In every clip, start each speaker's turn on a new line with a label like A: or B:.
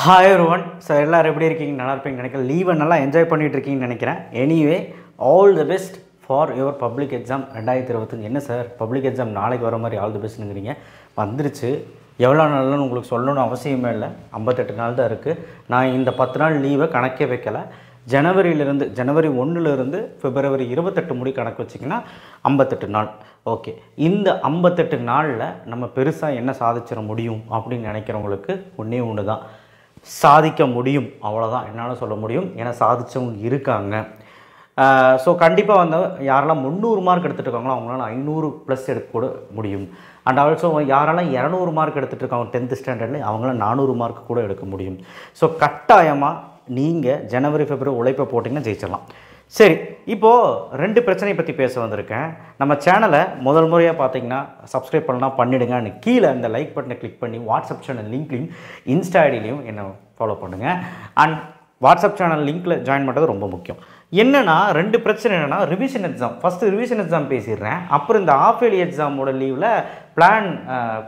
A: Hi everyone. So எல்லோரும் எப்படி இருக்கீங்க? நல்லா இருப்பீங்கன்னு நினைக்கிறேன். லீவை நல்லா என்ஜாய் பண்ணிகிட்டு இருக்கீங்கன்னு நினைக்கிறேன். Anyway all the best for your public exam 2025. என்ன சார் பப்ளிக் எக்ஸாம் நாளைக்கு வர மாதிரி ஆல் தி பெஸ்ட்டுங்கிறீங்க? வந்துருச்சு. எவ்வளோ நாள்னு உங்களுக்கு சொல்லணும்னு அவசியமே இல்லை. 58 நாள் தான் இருக்குது. நான் இந்த 10 நாள் லீவை கணக்கே வைக்கலை. ஜனவரி 1 பிப்ரவரி 28 முடி கணக்கு வச்சிங்கன்னா 58 நாள். ஓகே, இந்த 58 நாளில் நம்ம பெருசாக என்ன சாதிச்சிட முடியும் அப்படின்னு நினைக்கிறவங்களுக்கு ஒன்றே ஒன்று தான், சாதிக்க முடியும். அவ்வளோதான் என்னால் சொல்ல முடியும். ஏன்னா சாதித்தவங்க இருக்காங்க. ஸோ கண்டிப்பாக வந்து யாரெல்லாம் 300 மார்க் எடுத்துகிட்டு இருக்காங்களோ அவங்களால 500+ எடுக்கக்கூட முடியும். அண்ட் ஆல்சோ யாரெல்லாம் 200 மார்க் எடுத்துகிட்டு இருக்காங்க 10th ஸ்டாண்டர்டில் அவங்களாம் 400 மார்க் கூட எடுக்க முடியும். ஸோ கட்டாயமாக நீங்கள் ஜனவரி பிப்ரவரி உழைப்பை போட்டிங்கன்னா ஜெயிச்சிடலாம். சரி, இப்போது 2 பிரச்சனையை பற்றி பேச வந்திருக்கேன். நம்ம சேனலை முதல் முறையாக பார்த்தீங்கன்னா சப்ஸ்கிரைப் பண்ணலாம், பண்ணிவிடுங்க. கீழே அந்த லைக் பட்டனை கிளிக் பண்ணி வாட்ஸ்அப் சேனல் லிங்க்லையும் இன்ஸ்டா ஐடியிலையும் என்னை ஃபாலோ பண்ணுங்கள். அண்ட் வாட்ஸ்அப் சேனல் லிங்க்கில் ஜாயின் பண்ணுறது ரொம்ப முக்கியம். என்னென்னா 2 பிரச்சனை என்னென்னா, revision exam. First revision exam பேசிடுறேன். அப்புறம் இந்த ஆஃப் இயர்லி எக்ஸாமோட லீவில் பிளான்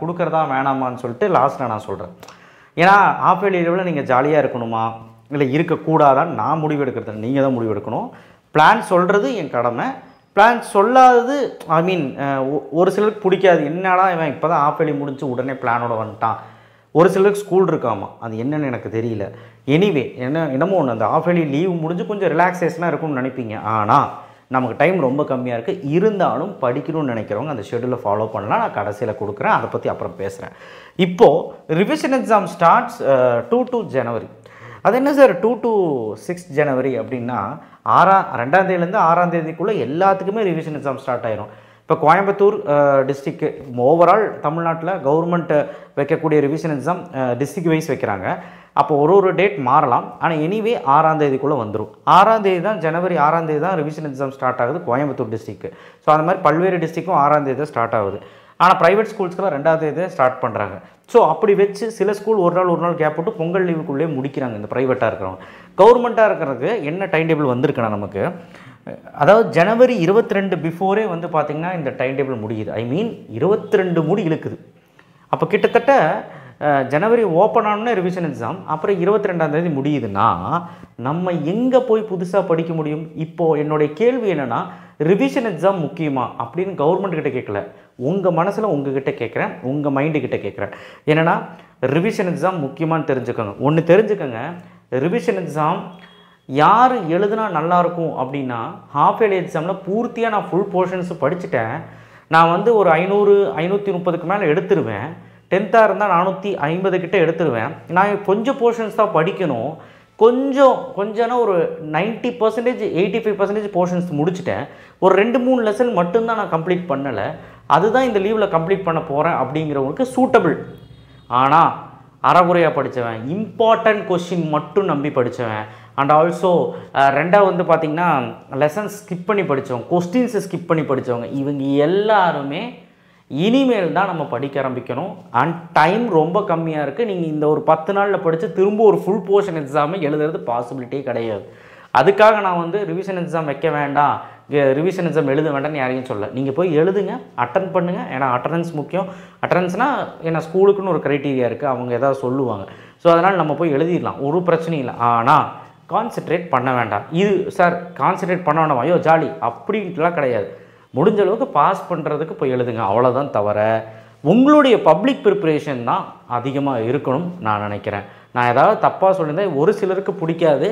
A: கொடுக்குறதா வேணாமான்னு சொல்லிட்டு லாஸ்ட்டில் நான் சொல்கிறேன். ஏன்னா ஆஃப் இயர்லி லீவில் நீங்கள் ஜாலியாக இருக்கணுமா இல்லை இருக்கக்கூடாதான்னு நான் முடிவு எடுக்கிறது, நீங்கள் தான் முடிவு எடுக்கணும். பிளான் சொல்கிறது என் கடமை. பிளான் சொல்லாதது ஒரு சிலருக்கு பிடிக்காது. என்னடா இவன் இப்போ தான் ஆஃப் இயர்லி முடிஞ்சு உடனே பிளானோட வந்துட்டான். ஒரு சிலருக்கு ஸ்கூல் இருக்காமா, அது என்னென்னு எனக்கு தெரியல. எனிவே என்னமோ ஒன்று, அந்த ஆஃப் இயர்லி லீவ் முடிஞ்சு கொஞ்சம் ரிலாக்ஸேஷனாக இருக்கும்னு நினைப்பீங்க. ஆனால் நமக்கு டைம் ரொம்ப கம்மியாக இருக்குது. இருந்தாலும் படிக்கணும்னு நினைக்கிறவங்க அந்த ஷெடியூலை ஃபாலோ பண்ணலாம். நான் கடைசியில் கொடுக்குறேன், அதை பற்றி அப்புறம் பேசுகிறேன். இப்போது ரிவிஷன் எக்ஸாம் ஸ்டார்ட்ஸ் 2 ஜனவரி. அது என்ன சார் 2 to 6 ஜனவரி அப்படின்னா 2ஆம் தேதியிலேருந்து 6ஆம் தேதிக்குள்ளே எல்லாத்துக்குமே ரிவிஷன் எக்ஸாம் ஸ்டார்ட் ஆயிரும். இப்போ கோயம்புத்தூர் டிஸ்ட்ரிக்ட் ஓவரால் தமிழ்நாட்டில் கவர்மெண்ட் வைக்கக்கூடிய ரிவிஷன் எக்ஸாம் டிஸ்ட்ரிக்ட் வைஸ் வைக்கிறாங்க. அப்போ ஒரு டேட் மாறலாம். ஆனால் எனிவே 6ஆம் தேதிக்குள்ளே வந்துடும். 6ஆம் தேதி தான், ஜனவரி 6ஆம் தேதி தான் ரிவிஷன் எக்ஸாம் ஸ்டார்ட் ஆகுது கோயம்புத்தூர் டிஸ்ட்ரிக்ட். ஸோ அந்த மாதிரி பல்வேறு டிஸ்ட்ரிக்கும் 6ஆம் தேதி தான் ஸ்டார்ட் ஆகுது. ஆனால் ப்ரைவேட் ஸ்கூல்ஸ்க்கெல்லாம் 2ஆம் தேதி ஸ்டார்ட் பண்ணுறாங்க. ஸோ அப்படி வச்சு சில ஸ்கூல் ஒரு நாள் கேப் போட்டு பொங்கல் லீவுக்குள்ளே முடிக்கிறாங்க. இந்த ப்ரைவேட்டாக இருக்கிறவங்க. கவர்மெண்ட்டாக இருக்கிறதுக்கு என்ன டைம் டேபிள் வந்திருக்குன்னா நமக்கு, அதாவது ஜனவரி 22 பிஃபோரே வந்து பார்த்திங்கன்னா இந்த டைம் டேபிள் முடியுது. 22 முடி இழுக்குது. அப்போ கிட்டத்தட்ட ஜனவரி ஓப்பன் ஆனோடனே ரிவிஷன் எக்ஸாம், அப்புறம் 22ஆம் தேதி முடியுதுன்னா நம்ம எங்கே போய் புதுசாக படிக்க முடியும்? இப்போது என்னுடைய கேள்வி என்னென்னா, ரிவிஷன் எக்ஸாம் முக்கியமா அப்படின்னு கவர்மெண்ட் கிட்ட கேட்கல, உங்கள் மனசில் உங்ககிட்ட கேட்குறேன், உங்கள் மைண்டுக்கிட்ட கேட்குறேன். என்னென்னா ரிவிஷன் எக்ஸாம் முக்கியமானு தெரிஞ்சுக்கோங்க. ஒன்று தெரிஞ்சுக்கோங்க, ரிவிஷன் எக்ஸாம் யார் எழுதுனா நல்லாயிருக்கும் அப்படின்னா, ஹாஃப் இயர்லி எக்ஸாமில் பூர்த்தியாக நான் ஃபுல் போர்ஷன்ஸ் படிச்சுட்டேன். நான் வந்து ஒரு 500 530க்கு மேலே எடுத்துருவேன். 10th இருந்தால் 450 கிட்ட எடுத்துருவேன். நான் கொஞ்சம் போர்ஷன்ஸ் தான் படிக்கணும். கொஞ்சம்னா ஒரு 90% 85% போர்ஷன்ஸ் முடிச்சுட்டேன். ஒரு 2-3 லெசன் மட்டும்தான் நான் கம்ப்ளீட் பண்ணலை. அதுதான் இந்த லீவில் கம்ப்ளீட் பண்ண போகிறேன் அப்படிங்கிறவங்களுக்கு சூட்டபிள். ஆனால் அறகுறையாக படித்தவன், இம்பார்ட்டன்ட் கொஸ்டின் மட்டும் நம்பி படித்தவன், அண்ட் ஆல்சோ 2ஆவது வந்து பார்த்திங்கன்னா லெசன்ஸ் ஸ்கிப் பண்ணி படித்தவங்க, கொஸ்டின்ஸை ஸ்கிப் பண்ணி படித்தவங்க, இவங்க எல்லாருமே இனிமேல் தான் நம்ம படிக்க ஆரம்பிக்கணும். அண்ட் டைம் ரொம்ப கம்மியாக இருக்குது. நீங்கள் இந்த ஒரு 10 நாளில் படித்து திரும்ப ஒரு ஃபுல் போர்ஷன் எக்ஸாமை எழுதுறது பாசிபிலிட்டியே கிடையாது. அதுக்காக நான் வந்து ரிவிஷன் எக்ஸாம் வைக்க வேண்டாம், ரிவிஷன் எக்ஸாம் எழுத வேண்டாம்னு யாரையும் சொல்ல. நீங்கள் போய் எழுதுங்க, அட்டன் பண்ணுங்கள். ஏன்னா அட்டண்டன்ஸ் முக்கியம். அட்டண்டன்ஸ்னால் ஏன்னா ஸ்கூலுக்குன்னு ஒரு க்ரைட்டீரியா இருக்குது, அவங்க எதாவது சொல்லுவாங்க. ஸோ அதனால் நம்ம போய் எழுதிடலாம், ஒரு பிரச்சனையும் இல்லை. ஆனால் கான்சென்ட்ரேட் பண்ண வேண்டாம். இது சார் கான்சென்ட்ரேட் பண்ண வேண்டாம், ஐயோ ஜாலி அப்படின்ட்டுலாம் கிடையாது. முடிஞ்ச அளவுக்கு பாஸ் பண்ணுறதுக்கு போய் எழுதுங்க, அவ்வளோதான். தவிர உங்களுடைய பப்ளிக் ப்ரிப்பரேஷன் தான் அதிகமாக இருக்கணும் நான் நினைக்கிறேன். நான் ஏதாவது தப்பாக சொல்லியிருந்தேன், ஒரு சிலருக்கு பிடிக்காது.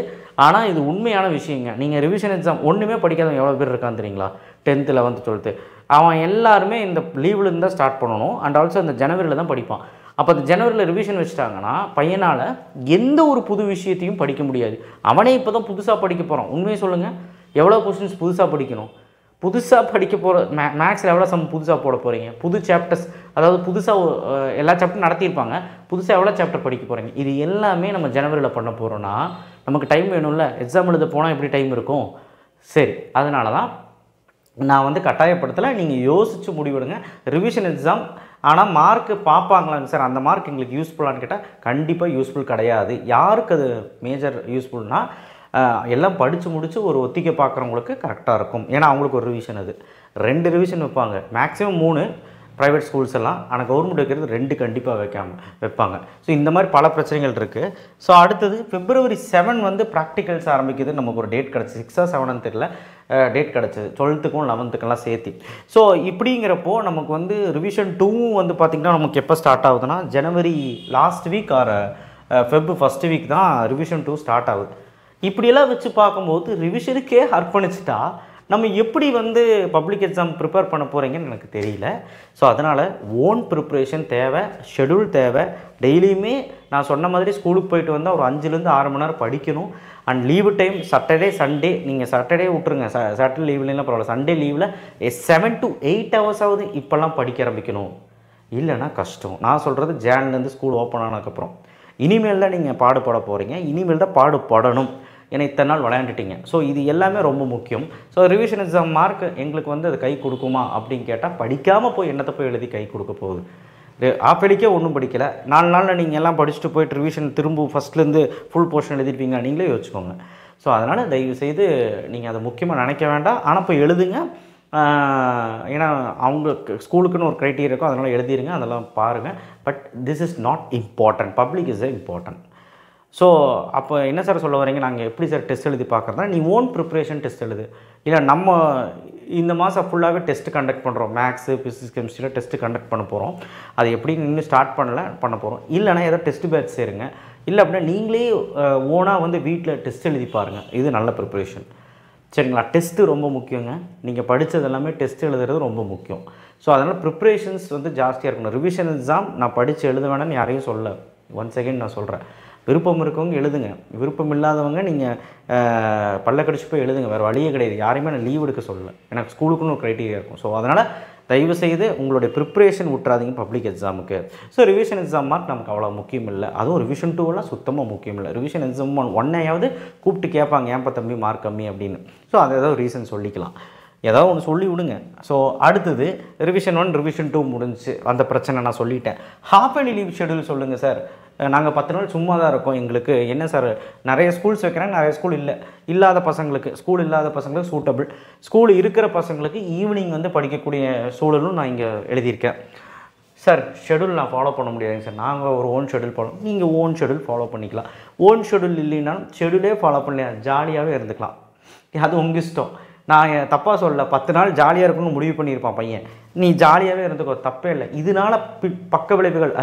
A: ஆனால் இது உண்மையான விஷயங்க. நீங்கள் ரிவிஷன் எக்ஸாம் ஒன்றுமே படிக்காதவங்க எவ்வளோ பேர் இருக்கான்னு தெரியுங்களா? 10th 11th 12th அவன் எல்லாருமே இந்த லீவ்லேருந்து தான் ஸ்டார்ட் பண்ணணும். அண்ட் ஆல்சோ இந்த ஜனவரியில் தான் படிப்பான். அப்போ அந்த ஜனவரியில் ரிவிஷன் வச்சுட்டாங்கன்னா பையனால் எந்த ஒரு புது விஷயத்தையும் படிக்க முடியாது. அவனே இப்போ தான் புதுசாக படிக்க போகிறான். உண்மையை சொல்லுங்கள், எவ்வளோ கொஸ்டின்ஸ் புதுசாக படிக்கணும்? புதுசாக படிக்க போகிற மேக்ஸில் எவ்வளோ சம் புதுசாக போட போகிறீங்க? புது சாப்டர்ஸ், அதாவது புதுசாக எல்லா சாப்டரும் நடத்தியிருப்பாங்க, புதுசாக எவ்வளோ சாப்டர் படிக்க போகிறீங்க? இது எல்லாமே நம்ம ஜனவரியில் பண்ண போகிறோன்னா நமக்கு டைம் வேணும்ல. எக்ஸாம் எழுத போனால் எப்படி டைம் இருக்கும்? சரி, அதனால தான் நான் வந்து கட்டாயப்படுத்தலை. நீங்கள் யோசித்து முடிவெடுங்க. ரிவிஷன் எக்ஸாம் ஆனால் மார்க்கு பார்ப்பாங்களாங்க சார், அந்த மார்க் எங்களுக்கு யூஸ்ஃபுல்லான்னு கேட்டால் கண்டிப்பாக யூஸ்ஃபுல் கிடையாது. யாருக்கு அது மேஜர் யூஸ்ஃபுல்னால் எல்லாம் படித்து முடித்து ஒரு ஒத்திகை பார்க்குறவங்களுக்கு கரெக்டாக இருக்கும். ஏன்னா அவங்களுக்கு ஒரு ரிவிஷன், அது 2 ரிவிஷன் வைப்பாங்க, மேக்ஸிமம் 3. ப்ரைவேட் ஸ்கூல்ஸ் எல்லாம். ஆனால் கவர்மெண்ட் வைக்கிறது 2 கண்டிப்பாக வைப்பாங்க. ஸோ இந்த மாதிரி பல பிரச்சனைகள் இருக்குது. ஸோ அடுத்தது February 7 வந்து ப்ராக்டிகல்ஸ் ஆரம்பிக்குது. நமக்கு ஒரு டேட் கிடச்சி 6 or 7 தெரியல, டேட் கிடச்சிது 12th 11th சேர்த்து. ஸோ இப்படிங்கிறப்போ நமக்கு வந்து ரிவிஷன் 2 வந்து பார்த்திங்கன்னா நமக்கு எப்போ ஸ்டார்ட் ஆகுதுன்னா January last week or Feb first week தான் ரிவிஷன் 2 ஸ்டார்ட் ஆகுது. இப்படியெல்லாம் வச்சு பார்க்கும்போது ரிவிஷனுக்கே அர்ப்பணிச்சிட்டா நம்ம எப்படி வந்து பப்ளிக் எக்ஸாம் ப்ரிப்பேர் பண்ண போகிறீங்கன்னு எனக்கு தெரியல. ஸோ அதனால் ஓன் ப்ரிப்ரேஷன் தேவை, ஷெடியூல் தேவை. டெய்லியுமே நான் சொன்ன மாதிரி ஸ்கூலுக்கு போயிட்டு வந்தால் ஒரு 5-6 மணி நேரம் படிக்கணும். And leave time Saturday Sunday, நீங்கள் சாட்டர்டே விட்டுருங்க, சாட்டர்டே லீவ்லாம் பரவாயில்ல, சண்டே லீவில் 7 to 8 hours இப்போல்லாம் படிக்க ஆரம்பிக்கணும். இல்லைன்னா கஷ்டம். நான் சொல்கிறது ஜான்லேருந்து ஸ்கூல் ஓப்பன் ஆனதுக்கப்புறம் இனிமேல் தான் நீங்கள் பாடுபட போகிறீங்க, இனிமேல் தான் பாடுபடணும். ஏன்னா இத்தனை நாள் விளையாண்டுட்டீங்க. ஸோ இது எல்லாமே ரொம்ப முக்கியம். ஸோ ரிவிஷன் எக்ஸாம் மார்க் எங்களுக்கு வந்து அது கை கொடுக்குமா அப்படின்னு கேட்டால் படிக்காமல் போய் என்னத்தை போய் எழுதி கை கொடுக்க போகுது? ஆப்படிக்கே ஒன்றும் படிக்கலை, 4 நாளில் நீங்கள் எல்லாம் படிச்சுட்டு போயிட்டு ரிவிஷன் திரும்ப ஃபஸ்ட்லேருந்து ஃபுல் போர்ஷன் எழுதிருப்பீங்க, நீங்களே யோசிச்சுக்கோங்க. ஸோ அதனால் தயவுசெய்து நீங்கள் அதை முக்கியமாக நினைக்க வேண்டாம். ஆனால் போய் எழுதுங்க. ஏன்னா அவங்க ஸ்கூலுக்குன்னு ஒரு க்ரைட்டீரியா இருக்கும், அதனால் எழுதிருங்க, அதெல்லாம் பாருங்கள். But this is not important, public is important. So அப்போ என்ன சார் சொல்ல வரீங்க, நாங்கள் எப்படி சார் டெஸ்ட் எழுதி பார்க்குறதா? நீ ஓன் ப்ரிப்ரேஷன் டெஸ்ட் எழுது. இல்லை நம்ம இந்த மாதம் ஃபுல்லாகவே டெஸ்ட்டு கண்டக்ட் பண்ணுறோம், மேக்ஸு ஃபிசிக்ஸ் கெமிஸ்ட்ரியில் டெஸ்ட்டு கண்டக்ட் பண்ண போகிறோம். அது எப்படி இன்னும் ஸ்டார்ட் பண்ண போகிறோம். இல்லைனா ஏதோ டெஸ்ட் பேட்ச் சேருங்க. இல்லை அப்படின்னா நீங்களே ஓனாக வந்து வீட்டில் டெஸ்ட் எழுதி பாருங்கள். இது நல்ல ப்ரிப்ரேஷன். சரிங்களா? டெஸ்ட்டு ரொம்ப முக்கியங்க. நீங்கள் படித்தது எல்லாமே டெஸ்ட் எழுதுறது ரொம்ப முக்கியம். ஸோ அதனால் ப்ரிப்ரேஷன்ஸ் வந்து ஜாஸ்தியாக இருக்கணும். ரிவிஷன் எக்ஸாம் நான் படித்து எழுத வேணான்னு யாரையும் சொல்ல, ஒன்ஸ் அகெயின் நான் சொல்கிறேன். விருப்பம் இருக்கவங்க எழுதுங்க, விருப்பம் இல்லாதவங்க நீங்கள் பல்ல கடிச்சு போய் எழுதுங்க, வேறு வழியே கிடையாது. யாரையுமே நான் லீவ் எடுக்க சொல்லலை, எனக்கு ஸ்கூலுக்குன்னு ஒரு க்ரைட்டீரியா இருக்கும். ஸோ அதனால் தயவுசெய்து உங்களுடைய ப்ரிப்ரேஷன் விட்டுறாதீங்க பப்ளிக் எக்ஸாமுக்கு. ஸோ ரிவிஷன் எக்ஸாம் மார்க் நமக்கு அவ்வளோ முக்கியம் இல்லை. அதுவும் ரிவிஷன் 2 சுத்தமாக முக்கியம் இல்லை. ரிவிஷன் எக்ஸாம் 1 கூப்பிட்டு கேட்பாங்க, ஏன்ப்பா தம்பி மார்க் கம்மி அப்படின்னு. ஸோ அதை ஏதாவது ரீசன் சொல்லிக்கலாம், ஏதாவது ஒன்று சொல்லி விடுங்க. ஸோ அடுத்தது ரிவிஷன் 1 ரிவிஷன் 2 முடிஞ்சு, அந்த பிரச்சனை நான் சொல்லிட்டேன். ஹாஃப் அண்ட் லீவ் ஷெடியூல் சொல்லுங்கள் சார். நாங்கள் 10 நாள் சும்மா தான் இருக்கோம், எங்களுக்கு என்ன சார் நிறைய ஸ்கூல்ஸ் வைக்கிறாங்க, நிறைய ஸ்கூல் இல்லாத பசங்களுக்கு, ஸ்கூல் இல்லாத பசங்களுக்கு சூட்டபிள், ஸ்கூல் இருக்கிற பசங்களுக்கு ஈவினிங் வந்து படிக்கக்கூடிய சூழலும் நான் இங்கே எழுதியிருக்கேன். சார் ஷெடியூல் நான் ஃபாலோ பண்ண முடியாதுங்க சார், நாங்கள் ஒரு ஓன் ஷெடியூல் ஃபாலோ, நீங்கள் ஓன் ஷெடியூல் ஃபாலோ பண்ணிக்கலாம். ஓன் ஷெடியூல் இல்லைனாலும் ஷெடியூலே ஃபாலோ பண்ணலாம், ஜாலியாகவே இருந்துக்கலாம். அது உங்கள் இஷ்டம். நான் தப்பாக சொல்ல, 10 நாள் ஜாலியாக இருக்குன்னு முடிவு பண்ணியிருப்பான் பையன், நீ ஜாலியாகவே இருந்துக்கோ, தப்பே இல்லை. இதனால் பக்க விளைவுகள்,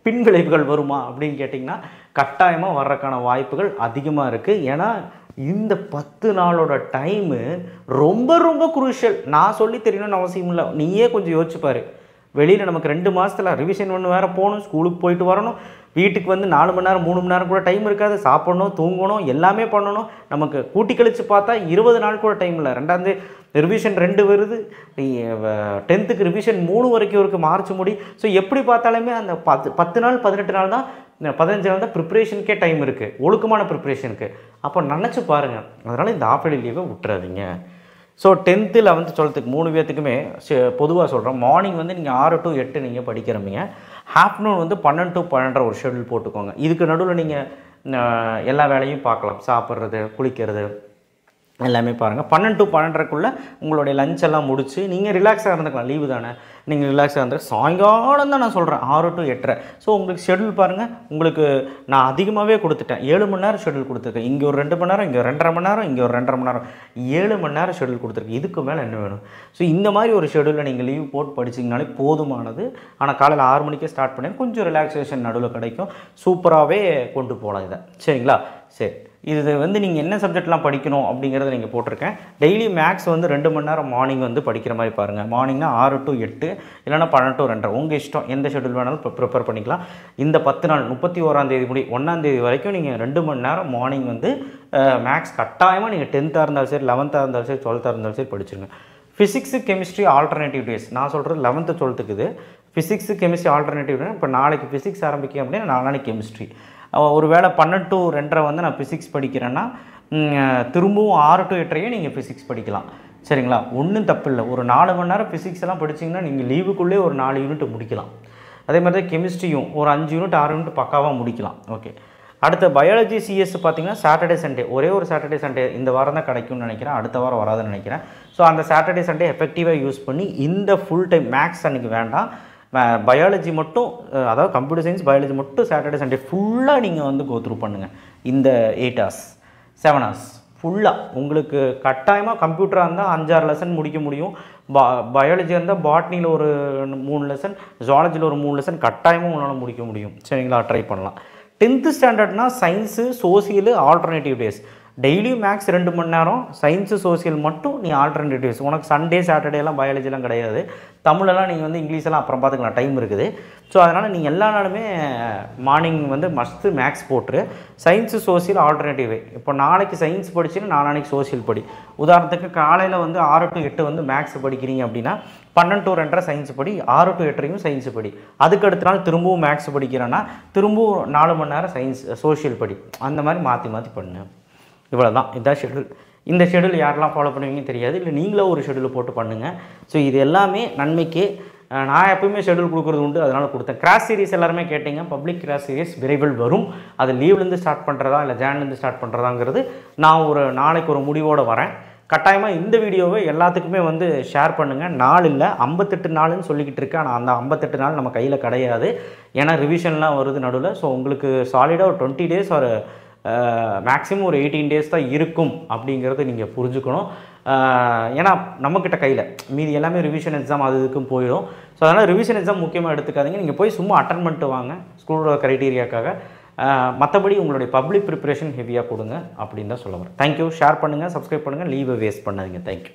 A: பின் விளைவுகள் வருமா அப்படின்னு கேட்டிங்கன்னா கட்டாயமாக வர்றதுக்கான வாய்ப்புகள் அதிகமாக இருக்குது. ஏன்னா இந்த 10 நாளோட டைமு ரொம்ப ரொம்ப குரூஷியல். நான் சொல்லி தெரியணும்னு அவசியம் இல்லை, நீயே கொஞ்சம் யோசிச்சுப்பார். வெளியில் நமக்கு 2 மாதத்தில் ரிவிஷன் 1 வேறு போகணும், ஸ்கூலுக்கு போயிட்டு வரணும், வீட்டுக்கு வந்து 4 மணி நேரம் 3 மணி நேரம் கூட டைம் இருக்காது, சாப்பிடணும், தூங்கணும், எல்லாமே பண்ணணும். நமக்கு கூட்டி கழித்து பார்த்தா 20 நாள் கூட டைம் இல்லை. 2ஆவது ரிவிஷன் 2 வருது, 10th ரிவிஷன் 3 வரைக்கும் இருக்குது, மார்ச் முடி. ஸோ எப்படி பார்த்தாலுமே அந்த 10 நாள் 18 நாள் தான், 15 நாள் தான் ப்ரிப்ரேஷனுக்கே டைம் இருக்குது, ஒழுக்கமான ப்ரிப்ரேஷனுக்கு. அப்போ நினச்சி பாருங்கள். அதனால் இந்த ஆஃப் டே லீவை விட்டுறாதீங்க. ஸோ 10th 11th 12th 3 பேர்த்துக்குமே பொதுவாக சொல்கிறோம், மார்னிங் வந்து நீங்கள் 6 to 8 நீங்கள் படிக்கிறீங்க, ஆஃப்டர்நூன் வந்து 12 to 12:30 ஒரு ஷெடியூல் போட்டுக்கோங்க. இதுக்கு நடுவில் நீங்கள் எல்லா வேலையும் பார்க்கலாம், சாப்பிட்றது, குளிக்கிறது எல்லாமே பாருங்கள். 12 to 12:30 உங்களுடைய லஞ்ச் எல்லாம் முடிச்சு நீங்கள் ரிலாக்ஸாக இருந்துக்கலாம், லீவு தானே, நீங்கள் ரிலாக்ஸாக இருந்து சாயங்காலம் தான் நான் சொல்கிறேன் 6 to 8:30. ஸோ உங்களுக்கு ஷெடியூல் பாருங்கள், உங்களுக்கு நான் அதிகமாகவே கொடுத்துட்டேன், 7 மணி நேரம் ஷெடியூல் கொடுத்துருக்கேன். இங்கே ஒரு 2 மணி நேரம், இங்கே 2.5 மணி நேரம், இங்கே ஒரு 2.5 மணி நேரம், 7 மணி நேரம் ஷெடியூல் கொடுத்துருக்கு. இதுக்கு மேலே என்ன வேணும்? ஸோ இந்த மாதிரி ஒரு ஷெடியூலில் நீங்கள் லீவ் போட்டு படிச்சிங்கனாலே போதுமானது. ஆனால் காலையில் 6 மணிக்கே ஸ்டார்ட் பண்ணி கொஞ்சம் ரிலாக்ஸேஷன் நடுவில் கிடைக்கும், சூப்பராகவே கொண்டு போகலாம் இதை. சரிங்களா? சரி, இது வந்து நீங்கள் என்ன சப்ஜெக்ட்லாம் படிக்கணும் அப்படிங்கிறத நீங்கள் போட்டிருக்கேன். டெய்லி மேக்ஸ் வந்து 2 மணி நேரம் மார்னிங் வந்து படிக்கிற மாதிரி பாருங்கள். மார்னிங்னா 6 to 8 இல்லைனா 12 to 2:30 உங்கள் இஷ்டம், எந்த ஷெடியூல் வேணாலும் ப்ரிப்பேர் பண்ணிக்கலாம். இந்த 10 நாள் 31ஆம் தேதி முடி 1ஆம் தேதி வரைக்கும் நீங்கள் 2 மணி நேரம் மார்னிங் வந்து மேக்ஸ் கட்டாயமாக நீங்கள் 10th இருந்தாலும் சரி, 11th இருந்தாலும் சரி, 12th இருந்தாலும் சரி படிச்சுருங்க. ஃபிசிக்ஸு கெமிஸ்ட்ரி ஆல்டர்னேட்டிவ் டேஸ் நான் சொல்கிறது 11th 12th இது. ஃபிசிக்ஸு கெமிஸ்ட்ரி ஆல்டர்னேட்டிவ் டே. இப்போ நாளைக்கு ஃபிசிக்ஸ் ஆரம்பிக்கும் அப்படின்னா நாளைக்கு கெமிஸ்ட்ரி. ஒரு வேளை 12 to 2:30 வந்து நான் ஃபிசிக்ஸ் படிக்கிறேன்னா திரும்பவும் 6 to 8:30 நீங்கள் ஃபிசிக்ஸ் படிக்கலாம். சரிங்களா? ஒன்றும் தப்பு இல்லை. ஒரு 4 மணி நேரம் ஃபிசிக்ஸ் எல்லாம் படிச்சிங்கன்னா நீங்கள் லீவுக்குள்ளே ஒரு 4 யூனிட் முடிக்கலாம். அதே மாதிரி தான் கெமிஸ்ட்ரியும் ஒரு 5 யூனிட் 6 யூனிட் பக்காவாக முடிக்கலாம். ஓகே, அடுத்த பயாலஜி சிஎஸ் பார்த்தீங்கன்னா சாட்டர்டே சண்டே, ஒரே ஒரு சாட்டர்டே சண்டே இந்த வாரம் தான் கிடைக்கும்னு நினைக்கிறேன், அடுத்த வாரம் வராதுன்னு நினைக்கிறேன். ஸோ அந்த சாட்டர்டே சண்டே எஃபெக்டிவாக யூஸ் பண்ணி இந்த ஃபுல் டைம் மேக்ஸ் அன்றைக்கி வேண்டாம், பயாலஜி மட்டும், அதாவது கம்ப்யூட்டர் சயின்ஸ் பயாலஜி மட்டும் சாட்டர்டே சண்டே ஃபுல்லாக நீங்கள் வந்து கோ த்ரூ பண்ணுங்கள். இந்த 8 hours 7 hours ஃபுல்லாக உங்களுக்கு கட்டாயமாக கம்ப்யூட்டராக இருந்தால் 5-6 லெசன் முடிக்க முடியும். பயாலஜியாக இருந்தால் பாட்னியில் ஒரு 3 லெசன், ஜுவாலஜியில் ஒரு 3 லெசன் கட்டாயமாக உங்களால் முடிக்க முடியும். சரிங்களா, ட்ரை பண்ணலாம். 10th ஸ்டாண்டர்ட்னா சயின்ஸு சோசியலு ஆல்டர்னேட்டிவ் டேஸ், டெய்லியும் மேக்ஸ் 2 மணி நேரம், சயின்ஸு சோசியல் மட்டும் நீ ஆல்டர்னேட்டிவ் டேஸ். உனக்கு சண்டே சாட்டர்டேலாம் பயாலஜிலாம் கிடையாது, தமிழெல்லாம் நீங்கள் வந்து இங்கிலீஷெல்லாம் அப்புறம் பார்த்துக்கலாம், டைம் இருக்குது. ஸோ அதனால் நீங்கள் எல்லா நாளுமே மார்னிங் வந்து மஸ்ட்டு மேக்ஸ் போட்டுரு, சயின்ஸு சோசியல் ஆல்டர்னேட்டிவ். இப்போ நாளைக்கு சயின்ஸ் படிச்சுன்னா நாளானைக்கு சோசியல் படி. உதாரணத்துக்கு காலையில் வந்து 6 to 8 வந்து மேக்ஸ் படிக்கிறீங்க அப்படின்னா 12 to 2:30 சயின்ஸ் படி, 6 to 8:30 சயின்ஸ் படி. அதுக்கு அடுத்த நாள் திரும்பவும் மேக்ஸ் படிக்கிறேன்னா திரும்பவும் 4 மணி நேரம் சயின்ஸ் சோஷியல் படி. அந்த மாதிரி மாற்றி மாற்றி பண்ணு. இவ்வளோ தான், இதுதான் ஷெடியூல். இந்த ஷெடியூல் யாரெல்லாம் ஃபாலோ பண்ணுவீங்கன்னு தெரியாது, இல்லை நீங்களே ஒரு ஷெடியூல் போட்டு பண்ணுங்கள். ஸோ இது எல்லாமே நன்மைக்கு. நான் எப்பவுமே ஷெடியூல் கொடுக்குறது உண்டு, அதனால் கொடுத்தேன். கிராஸ் சீரிஸ் எல்லாருமே கேட்டிங்க, பப்ளிக் கிராஸ் சீரிஸ் விரைவில் வரும். அது லீவ்லேருந்து ஸ்டார்ட் பண்ணுறதா இல்லை ஜான்லேருந்து ஸ்டார்ட் பண்ணுறதாங்கிறது நான் ஒரு நாளைக்கு ஒரு முடிவோடு வரேன். கட்டாயமாக இந்த வீடியோவை எல்லாத்துக்குமே வந்து ஷேர் பண்ணுங்கள். நாள் இல்லை 58 நாள்னு சொல்லிக்கிட்டு இருக்கேன், ஆனால் அந்த 58 நாள் நம்ம கையில் கிடையாது, ஏன்னா ரிவிஷன்லாம் வருது நடுவில். ஸோ உங்களுக்கு சாலிடாக ஒரு 20 days ஒரு மேக்ஸிமம் ஒரு 18 days தான் இருக்கும் அப்படிங்கிறது நீங்கள் புரிஞ்சுக்கணும். ஏன்னா நம்மக்கிட்ட கையில் மீதி எல்லாமே ரிவிஷன் எக்ஸாம் அது இதுக்கும் போயிடும். ஸோ அதனால் ரிவிஷன் எக்ஸாம் முக்கியமாக எடுத்துக்காதீங்க, நீங்கள் போய் சும்மா அட்டன் பண்ணிட்டு வாங்க ஸ்கூலோட க்ரைட்டீரியாக்காக. மற்றபடி உங்களுடைய பப்ளிக் ப்ரிப்பரேஷன் ஹெவியாக கொடுங்க அப்படின்னு தான் சொல்ல வரேன். தேங்க்யூ. ஷேர் பண்ணுங்கள், சப்ஸ்கிரைப் பண்ணுங்கள், லீவை வேஸ்ட் பண்ணாதீங்க. தேங்க்யூ.